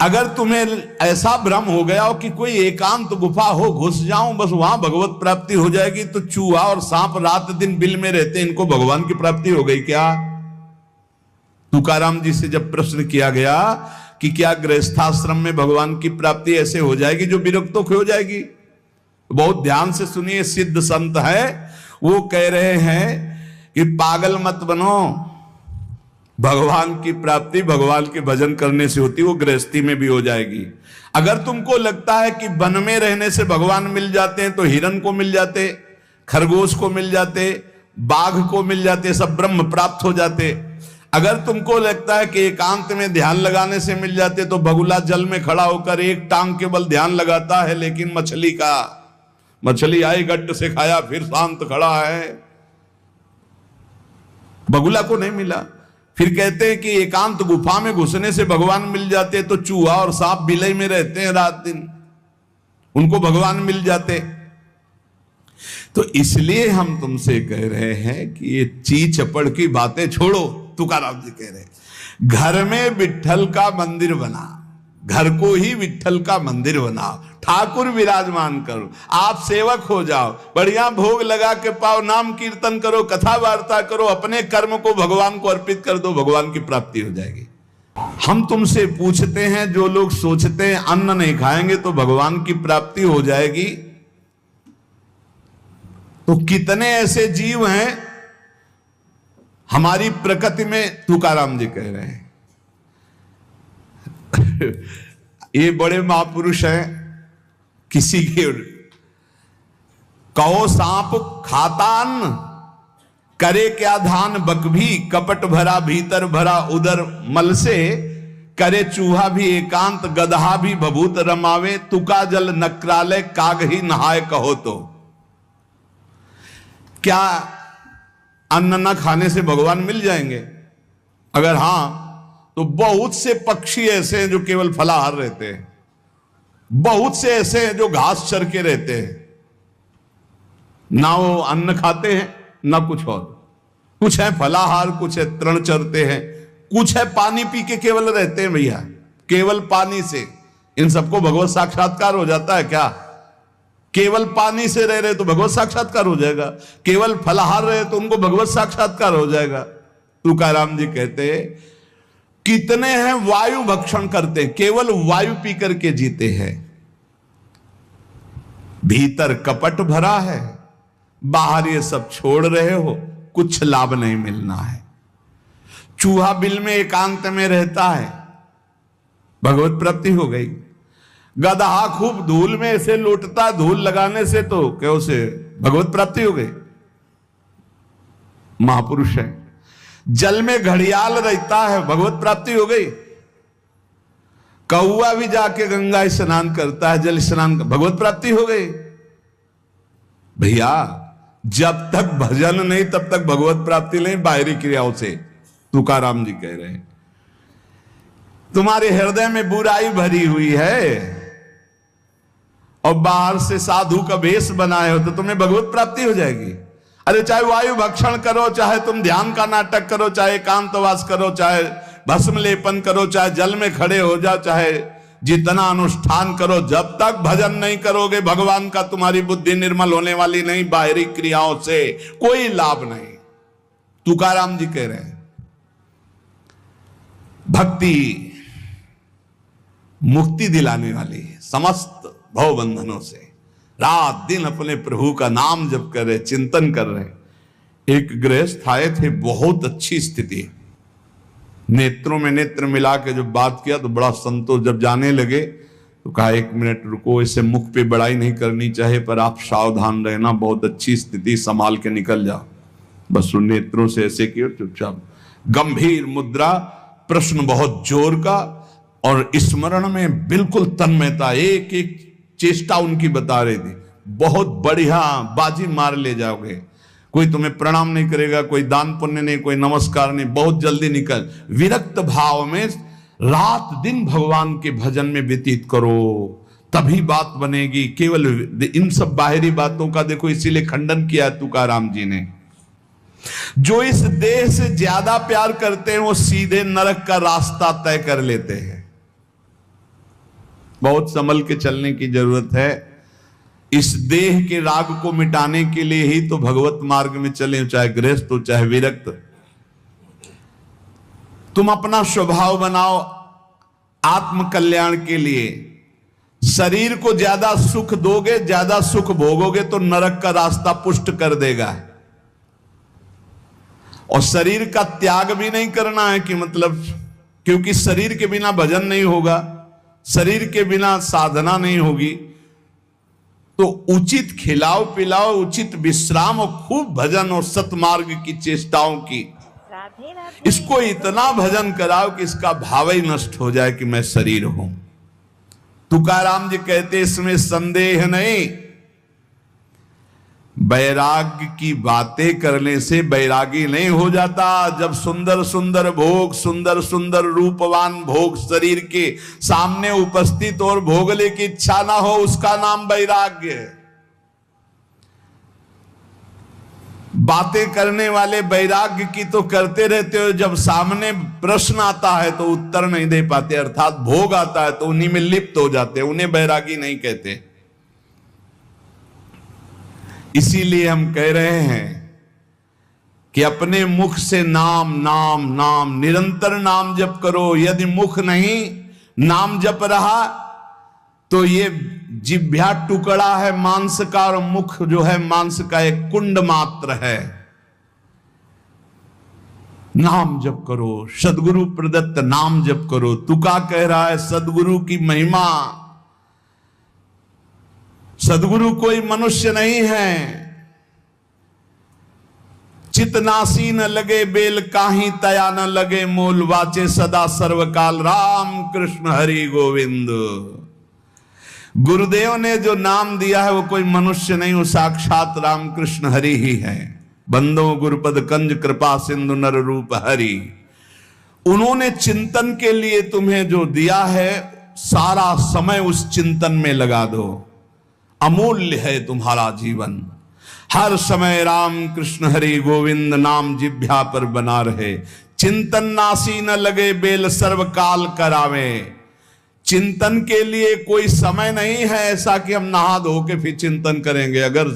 अगर तुम्हें ऐसा भ्रम हो गया हो कि कोई एकांत गुफा हो, घुस जाऊं बस वहां भगवत प्राप्ति हो जाएगी, तो चूहा और सांप रात दिन बिल में रहते, इनको भगवान की प्राप्ति हो गई क्या? तुकाराम जी से जब प्रश्न किया गया कि क्या गृहस्थाश्रम में भगवान की प्राप्ति ऐसे हो जाएगी जो विरक्तों की हो जाएगी? बहुत ध्यान से सुनिए, सिद्ध संत है, वो कह रहे हैं कि पागल मत बनो, भगवान की प्राप्ति भगवान के भजन करने से होती, वो गृहस्थी में भी हो जाएगी। अगर तुमको लगता है कि वन में रहने से भगवान मिल जाते हैं, तो हिरन को मिल जाते, खरगोश को मिल जाते, बाघ को मिल जाते, सब ब्रह्म प्राप्त हो जाते। अगर तुमको लगता है कि एकांत में ध्यान लगाने से मिल जाते, तो बगुला जल में खड़ा होकर एक टांग के बल ध्यान लगाता है, लेकिन मछली आई गट्ट से खाया फिर शांत खड़ा है, बगुला को नहीं मिला। फिर कहते हैं कि एकांत गुफा में घुसने से भगवान मिल जाते, तो चूहा और सांप बिलई में रहते हैं रात दिन, उनको भगवान मिल जाते। तो इसलिए हम तुमसे कह रहे हैं कि ये ची चपड़ की बातें छोड़ो। तुकाराम जी कह रहे हैं घर में विट्ठल का मंदिर बना, घर को ही विट्ठल का मंदिर बनाओ, ठाकुर विराजमान करो, आप सेवक हो जाओ, बढ़िया भोग लगा के पाओ, नाम कीर्तन करो, कथा वार्ता करो, अपने कर्म को भगवान को अर्पित कर दो, भगवान की प्राप्ति हो जाएगी। हम तुमसे पूछते हैं, जो लोग सोचते हैं अन्न नहीं खाएंगे तो भगवान की प्राप्ति हो जाएगी, तो कितने ऐसे जीव हैं हमारी प्रकृति में? तुकाराम जी कह रहे हैं ये बड़े महापुरुष हैं, किसी के कहो सांप खाता अन्न, करे क्या धान बकभी, कपट भरा भीतर भरा उदर मल से, करे चूहा भी एकांत गदहा भी भभूत रमावे, तुका जल नक्रालय काग ही नहाय कहो। तो क्या अन्न न खाने से भगवान मिल जाएंगे? अगर हां, तो बहुत से पक्षी ऐसे हैं जो केवल फलाहार रहते हैं, बहुत से ऐसे हैं जो घास चर के रहते हैं, ना वो अन्न खाते हैं ना कुछ और, कुछ है फलाहार, कुछ है तृण चरते हैं, कुछ है पानी पी के केवल रहते हैं। भैया केवल पानी से इन सबको भगवत साक्षात्कार हो जाता है क्या? केवल पानी से रह रहे तो भगवत साक्षात्कार हो जाएगा, केवल फलाहार रहे तो उनको भगवत साक्षात्कार हो जाएगा। तुकाराम जी कहते हैं कितने हैं वायु भक्षण करते, केवल वायु पी करके जीते हैं, भीतर कपट भरा है, बाहर ये सब छोड़ रहे हो, कुछ लाभ नहीं मिलना है। चूहा बिल में एकांत में रहता है, भगवत प्राप्ति हो गई। गदहा खूब धूल में ऐसे लौटता, धूल लगाने से तो क्या उसे भगवत प्राप्ति हो गई, महापुरुष है। जल में घड़ियाल रहता है, भगवत प्राप्ति हो गई। कौआ भी जाके गंगा स्नान करता है, जल स्नान, भगवत प्राप्ति हो गई। भैया जब तक भजन नहीं तब तक भगवत प्राप्ति नहीं, बाहरी क्रियाओं से। तुकाराम जी कह रहे हैं तुम्हारे हृदय में बुराई भरी हुई है और बाहर से साधु का भेष बनाए हो, तो तुम्हें भगवत प्राप्ति हो जाएगी। अरे चाहे वायु भक्षण करो, चाहे तुम ध्यान का नाटक करो, चाहे एकांतवास करो, चाहे भस्म लेपन करो, चाहे जल में खड़े हो जाओ, चाहे जितना अनुष्ठान करो, जब तक भजन नहीं करोगे भगवान का, तुम्हारी बुद्धि निर्मल होने वाली नहीं, बाहरी क्रियाओं से कोई लाभ नहीं। तुकाराम जी कह रहे हैं भक्ति मुक्ति दिलाने वाली है समस्त भव बंधनों से। रात दिन अपने प्रभु का नाम जप कर रहे, चिंतन कर रहे। एक गृहस्थ आए थे, बहुत अच्छी स्थिति, नेत्रों में नेत्र मिला के जब बात किया तो बड़ा संतोष। जब जाने लगे तो कहा 1 मिनट रुको, इसे मुख पे बड़ाई नहीं करनी चाहिए, पर आप सावधान रहना, बहुत अच्छी स्थिति, संभाल के निकल जाओ। बस उन नेत्रों से ऐसे किया, चुपचाप गंभीर मुद्रा, प्रश्न बहुत जोर का, और स्मरण में बिल्कुल तन्मयता, एक एक चेष्टा उनकी बता रही थी। बहुत बढ़िया बाजी मार ले जाओगे, कोई तुम्हें प्रणाम नहीं करेगा, कोई दान पुण्य नहीं, कोई नमस्कार नहीं, बहुत जल्दी निकल। विरक्त भाव में रात दिन भगवान के भजन में व्यतीत करो, तभी बात बनेगी। केवल इन सब बाहरी बातों का देखो, इसीलिए खंडन किया तुकाराम जी ने। जो इस देह से ज्यादा प्यार करते हैं वो सीधे नरक का रास्ता तय कर लेते हैं। बहुत संभल के चलने की जरूरत है। इस देह के राग को मिटाने के लिए ही तो भगवत मार्ग में चले, चाहे गृहस्थ हो चाहे विरक्त। तुम अपना स्वभाव बनाओ आत्म कल्याण के लिए। शरीर को ज्यादा सुख दोगे, ज्यादा सुख भोगोगे तो नरक का रास्ता पुष्ट कर देगा। और शरीर का त्याग भी नहीं करना है कि मतलब, क्योंकि शरीर के बिना भजन नहीं होगा, शरीर के बिना साधना नहीं होगी। तो उचित खिलाओ पिलाओ, उचित विश्राम और खूब भजन और सतमार्ग की चेष्टाओं की। इसको इतना भजन कराओ कि इसका भाव ही नष्ट हो जाए कि मैं शरीर हूं। तुकाराम जी कहते इसमें संदेह नहीं। वैराग्य की बातें करने से वैरागी नहीं हो जाता। जब सुंदर सुंदर भोग, सुंदर सुंदर रूपवान भोग शरीर के सामने उपस्थित और भोगने की इच्छा ना हो, उसका नाम वैराग्य है। बातें करने वाले वैराग्य की तो करते रहते हो, जब सामने प्रश्न आता है तो उत्तर नहीं दे पाते, अर्थात भोग आता है तो उन्हीं में लिप्त हो जाते, उन्हें वैरागी नहीं कहते। इसीलिए हम कह रहे हैं कि अपने मुख से नाम नाम नाम, निरंतर नाम जप करो। यदि मुख नहीं नाम जप रहा तो ये जिह्वा टुकड़ा है मांस का, और मुख जो है मांस का एक कुंड मात्र है। नाम जप करो, सदगुरु प्रदत्त नाम जप करो। तुका कह रहा है सदगुरु की महिमा। सदगुरु कोई मनुष्य नहीं है। चितनासी न लगे बेल काही, तया न लगे मोल, वाचे सदा सर्वकाल राम कृष्ण हरि गोविंद। गुरुदेव ने जो नाम दिया है वो कोई मनुष्य नहीं, वो साक्षात राम कृष्ण हरि ही है। बंदो गुरुपद कंज कृपा सिंधु नर रूप हरि। उन्होंने चिंतन के लिए तुम्हें जो दिया है, सारा समय उस चिंतन में लगा दो। अमूल्य है तुम्हारा जीवन। हर समय राम कृष्ण हरि गोविंद नाम जिह्वा पर बना रहे। चिंतन नासी न लगे बेल सर्वकाल करावे। चिंतन के लिए कोई समय नहीं है ऐसा कि हम नहा धो के फिर चिंतन करेंगे। अगर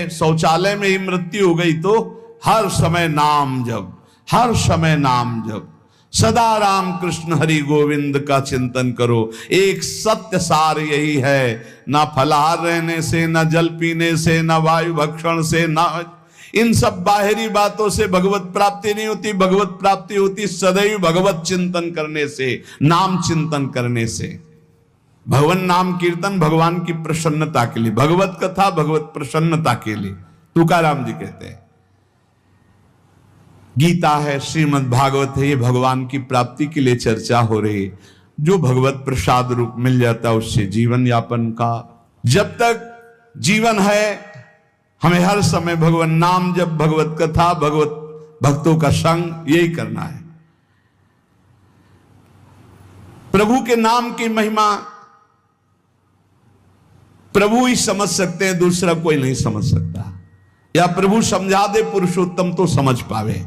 शौचालय में ही मृत्यु हो गई तो हर समय नाम जप, हर समय नाम जप। सदा राम कृष्ण हरि गोविंद का चिंतन करो। एक सत्य सार यही है, ना फलाहार रहने से, ना जल पीने से, ना वायु भक्षण से, ना इन सब बाहरी बातों से भगवत प्राप्ति नहीं होती। भगवत प्राप्ति होती सदैव भगवत चिंतन करने से, नाम चिंतन करने से। भगवान नाम कीर्तन भगवान की प्रसन्नता के लिए, भगवत कथा भगवत प्रसन्नता के लिए। तुकाराम जी कहते हैं गीता है, श्रीमद् भागवत है, ये भगवान की प्राप्ति के लिए चर्चा हो रही। जो भगवत प्रसाद रूप मिल जाता है उससे जीवन यापन का। जब तक जीवन है हमें हर समय भगवान नाम जब, भगवत कथा, भगवत भक्तों का संग, यही करना है। प्रभु के नाम की महिमा प्रभु ही समझ सकते हैं, दूसरा कोई नहीं समझ सकता। या प्रभु समझा दे पुरुषोत्तम तो समझ पावे।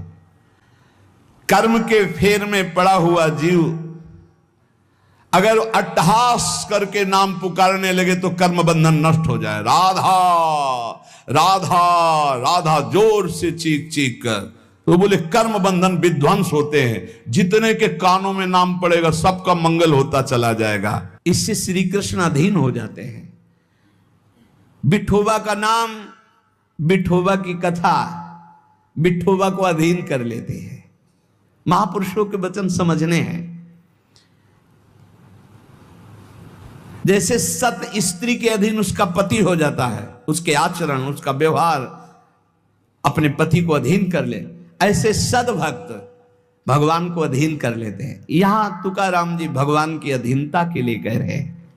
कर्म के फेर में पड़ा हुआ जीव अगर अट्टहास करके नाम पुकारने लगे तो कर्म बंधन नष्ट हो जाए। राधा राधा राधा जोर से चीख चीख कर, तो बोले कर्म बंधन विध्वंस होते हैं। जितने के कानों में नाम पड़ेगा सबका मंगल होता चला जाएगा। इससे श्री कृष्ण अधीन हो जाते हैं। विठोबा का नाम, विठोबा की कथा विठोबा को अधीन कर लेते हैं। महापुरुषों के वचन समझने हैं। जैसे सत स्त्री के अधीन उसका पति हो जाता है, उसके आचरण, उसका व्यवहार अपने पति को अधीन कर ले, ऐसे सद्भक्त भगवान को अधीन कर लेते हैं। यहां तुकाराम जी भगवान की अधीनता के लिए कह रहे हैं,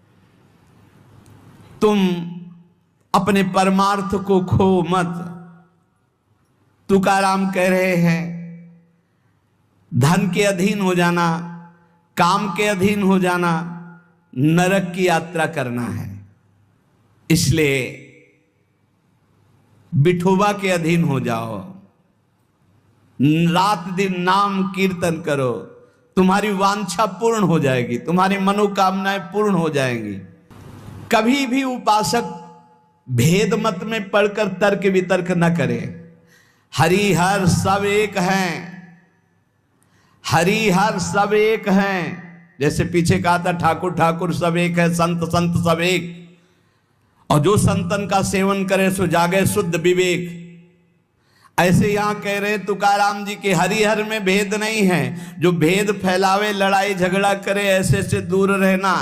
तुम अपने परमार्थ को खो मत। तुकाराम कह रहे हैं धन के अधीन हो जाना, काम के अधीन हो जाना, नरक की यात्रा करना है। इसलिए विठोबा के अधीन हो जाओ, रात दिन नाम कीर्तन करो। तुम्हारी वांछा पूर्ण हो जाएगी, तुम्हारी मनोकामनाएं पूर्ण हो जाएंगी। कभी भी उपासक भेद मत में पढ़कर तर्क वितर्क न करे। हरि हर सब एक हैं, हरि हर सब एक हैं। जैसे पीछे कहा था ठाकुर ठाकुर सब एक है, संत संत सब एक, और जो संतन का सेवन करे सो जागे शुद्ध विवेक। ऐसे यहां कह रहे तुकाराम जी के हरिहर में भेद नहीं है। जो भेद फैलावे, लड़ाई झगड़ा करे, ऐसे से दूर रहना।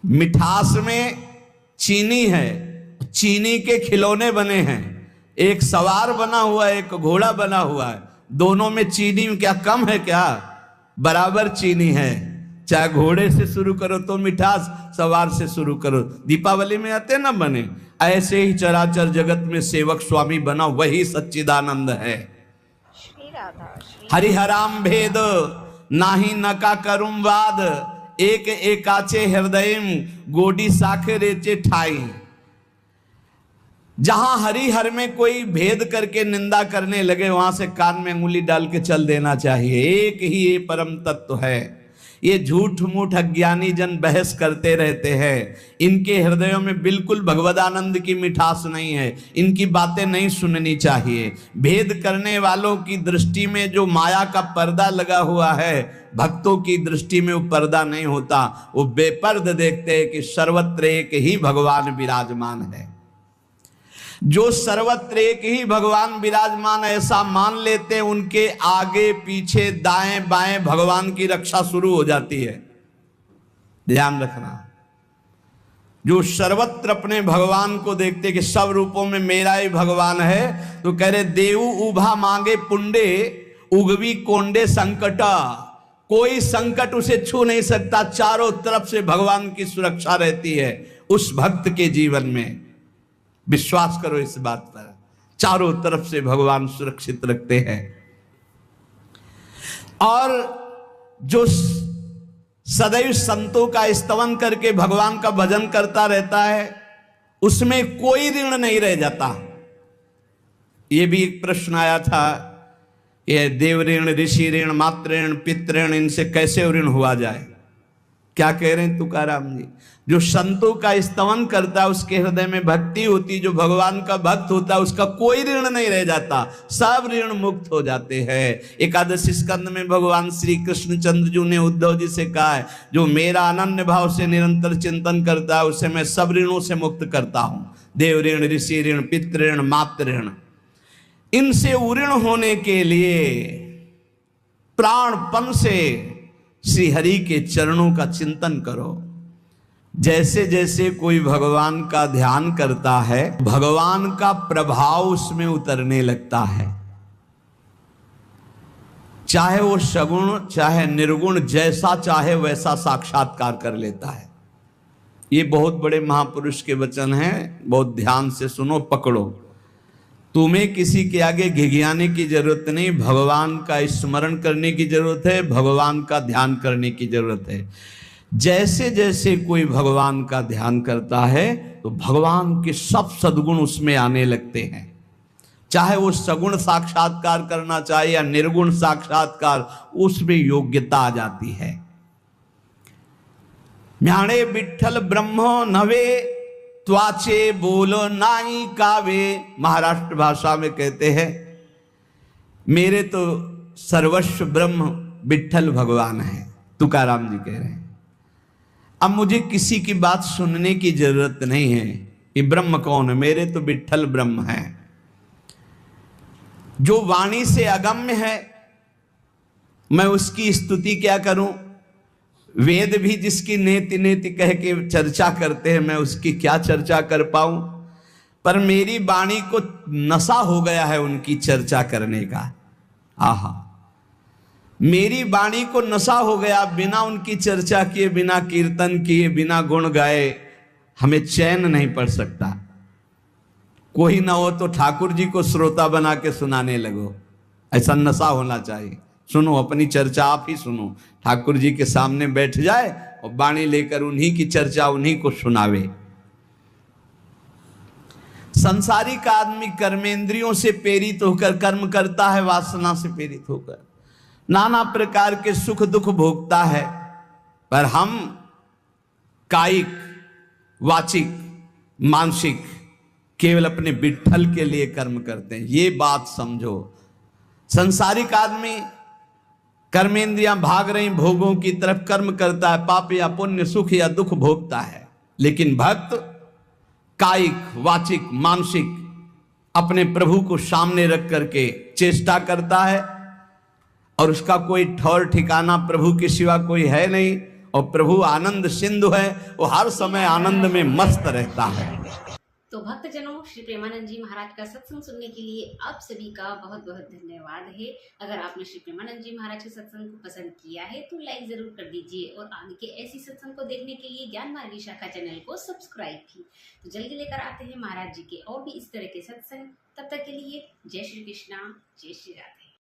मिठास में चीनी है, चीनी के खिलौने बने हैं, एक सवार बना हुआ है, एक घोड़ा बना हुआ है, दोनों में चीनी क्या कम है क्या? बराबर चीनी है। चाहे घोड़े से शुरू करो तो मिठास, सवार से शुरू करो, दीपावली में आते ना बने। ऐसे ही चराचर जगत में सेवक स्वामी बना वही सच्चिदानंद है। हरिहराम भेद नाही नका करुम वाद, एक एकाचे हृदयम गोडी साखे रेचे ठाई। जहां हरिहर में कोई भेद करके निंदा करने लगे, वहां से कान में अंगुली डाल के चल देना चाहिए। एक ही ये परम तत्व है। ये झूठ मूठ अज्ञानी जन बहस करते रहते हैं। इनके हृदयों में बिल्कुल भगवदानंद की मिठास नहीं है। इनकी बातें नहीं सुननी चाहिए। भेद करने वालों की दृष्टि में जो माया का पर्दा लगा हुआ है, भक्तों की दृष्टि में वो पर्दा नहीं होता। वो बेपर्द देखते हैं कि सर्वत्र एक ही भगवान विराजमान है। जो सर्वत्र एक ही भगवान विराजमान ऐसा मान लेते हैं, उनके आगे पीछे दाएं बाएं भगवान की रक्षा शुरू हो जाती है। ध्यान रखना। जो सर्वत्र अपने भगवान को देखते कि सब रूपों में मेरा ही भगवान है, तो कह रहे देवु उभा मांगे पुंडे उगवी कोंडे संकटा। कोई संकट उसे छू नहीं सकता। चारों तरफ से भगवान की सुरक्षा रहती है उस भक्त के जीवन में। विश्वास करो इस बात पर। चारों तरफ से भगवान सुरक्षित रखते हैं। और जो सदैव संतों का स्तवन करके भगवान का भजन करता रहता है, उसमें कोई ऋण नहीं रह जाता। यह भी एक प्रश्न आया था, ये देव ऋण, ऋषि ऋण, मातृ ऋण, पितृ ऋण, इनसे कैसे ऋण हुआ जाए? क्या कह रहे हैं तुकाराम जी? जो संतों का स्तवन करता है, उसके हृदय में भक्ति होती, जो भगवान का भक्त होता है, उसका कोई ऋण नहीं रह जाता। सब ऋण मुक्त हो जाते हैं। एकादशी स्कंद में भगवान श्री कृष्ण चंद्र जी ने उद्धव जी से कहा है, जो मेरा अनन्य भाव से निरंतर चिंतन करता है, उसे मैं सब ऋणों से मुक्त करता हूं। देव ऋण, ऋषि ऋण, पितृ ऋण, मातृ ऋण, इनसे उऋण होने के लिए प्राणपन से श्री हरि के चरणों का चिंतन करो। जैसे जैसे कोई भगवान का ध्यान करता है, भगवान का प्रभाव उसमें उतरने लगता है। चाहे वो सगुण चाहे निर्गुण, जैसा चाहे वैसा साक्षात्कार कर लेता है। ये बहुत बड़े महापुरुष के वचन हैं, बहुत ध्यान से सुनो, पकड़ो। तुम्हें किसी के आगे घिघियाने की जरूरत नहीं, भगवान का स्मरण करने की जरूरत है, भगवान का ध्यान करने की जरूरत है। जैसे जैसे कोई भगवान का ध्यान करता है, तो भगवान के सब सद्गुण उसमें आने लगते हैं। चाहे वो सगुण साक्षात्कार करना चाहे या निर्गुण साक्षात्कार, उसमें योग्यता आ जाती है। म्याणे विठ्ठल ब्रह्मो नवे त्वाचे बोलो नाई कावे। महाराष्ट्र भाषा में कहते हैं, मेरे तो सर्वस्व ब्रह्म विठ्ठल भगवान है। तुकाराम जी कह रहे हैं, अब मुझे किसी की बात सुनने की जरूरत नहीं है कि ब्रह्म कौन है, मेरे तो विठ्ठल ब्रह्म है। जो वाणी से अगम्य है, मैं उसकी स्तुति क्या करूं? वेद भी जिसकी नेति नेति कह के चर्चा करते हैं, मैं उसकी क्या चर्चा कर पाऊं? पर मेरी वाणी को नशा हो गया है उनकी चर्चा करने का। आहा, मेरी वाणी को नशा हो गया। बिना उनकी चर्चा किए, बिना कीर्तन किए, बिना गुण गाए हमें चैन नहीं पड़ सकता। कोई ना हो तो ठाकुर जी को श्रोता बना के सुनाने लगो, ऐसा नशा होना चाहिए। सुनो, अपनी चर्चा आप ही सुनो। ठाकुर जी के सामने बैठ जाए और वाणी लेकर उन्हीं की चर्चा उन्हीं को सुनावे। संसारिक आदमी कर्मेंद्रियों से प्रेरित होकर कर्म करता है, वासना से प्रेरित होकर। नाना प्रकार के सुख दुख भोगता है, पर हम कायिक, वाचिक, मानसिक केवल अपने विठ्ठल के लिए कर्म करते हैं। ये बात समझो। संसारिक आदमी कर्मेंद्रियां भाग रही भोगों की तरफ, कर्म करता है, पाप या पुण्य, सुख या दुख भोगता है। लेकिन भक्त कायिक, वाचिक, मानसिक अपने प्रभु को सामने रख करके चेष्टा करता है, और उसका कोई ठौर ठिकाना प्रभु के सिवा कोई है नहीं। और प्रभु आनंद सिंधु है, वो हर समय आनंद में मस्त रहता है। तो भक्तजनों, श्री प्रेमानंद जी महाराज का सत्संग सुनने के लिए आप सभी का बहुत बहुत धन्यवाद है। अगर आपने श्री प्रेमानंद जी महाराज के सत्संग को पसंद किया है तो लाइक जरूर कर दीजिए, और आगे के ऐसी सत्संग को देखने के लिए ज्ञान मार्गी शाखा चैनल को सब्सक्राइब भी। तो जल्दी लेकर आते हैं महाराज जी के और भी इस तरह के सत्संग। तब तक के लिए जय श्री कृष्णा, जय श्री राधे।